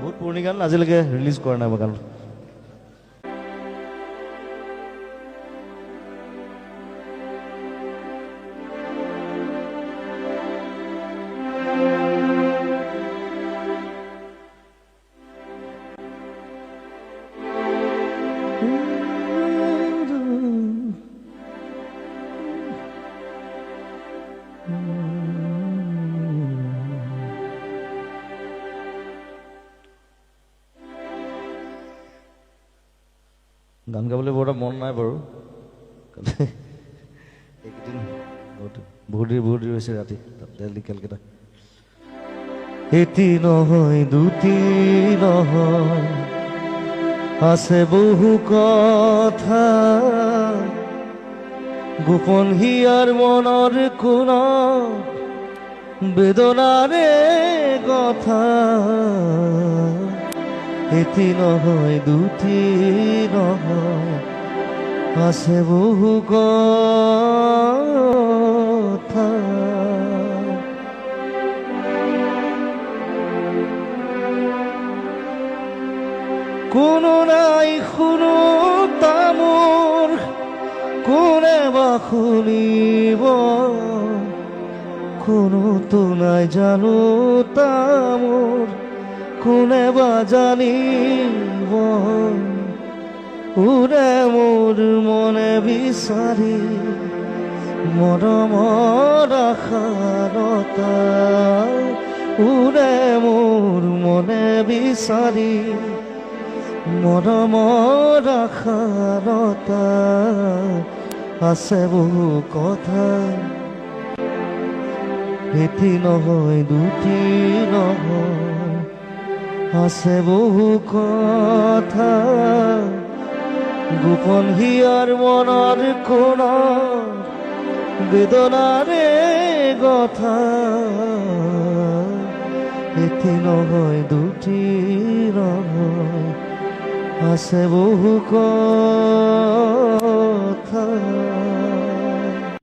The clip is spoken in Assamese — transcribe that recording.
বহুত পুৰণি গান, আজিলৈকে ৰিলিজ কৰা নাই মই গান। গান গাবলৈ বৰ এটা মন নাই বাৰু, এইকেইদিন বহুত দেৰি হৈছে ৰাতি দিল্লী কেলকাতা। এটি নহয় দুটি নহয়, আছে বহু কথা, গোপন হিয়াৰ মনৰ কোণত বেদনাৰে কথা। এটি নহয় দুটি নহয়, আছে বহু কথা। কোনো নাই শুনো তামোৰ, কোনে বা শুনিব, কোনোতো নাই জানো তামোৰ, কোনে বা জানিব। উৰে মোৰ মনে বিচাৰি মৰমৰ আশাৰতা, উৰে মোৰ মনে বিচাৰি মৰমৰ আশাৰতা। আছে বহু কথা, এটি নহয় দুটি নহয়, আছে বহু কথা, গোপন হিয়াৰ মনৰ কোণত বেদনাৰে কথা। এটি নহয় দুটি নহয়, আছে বহু কথা।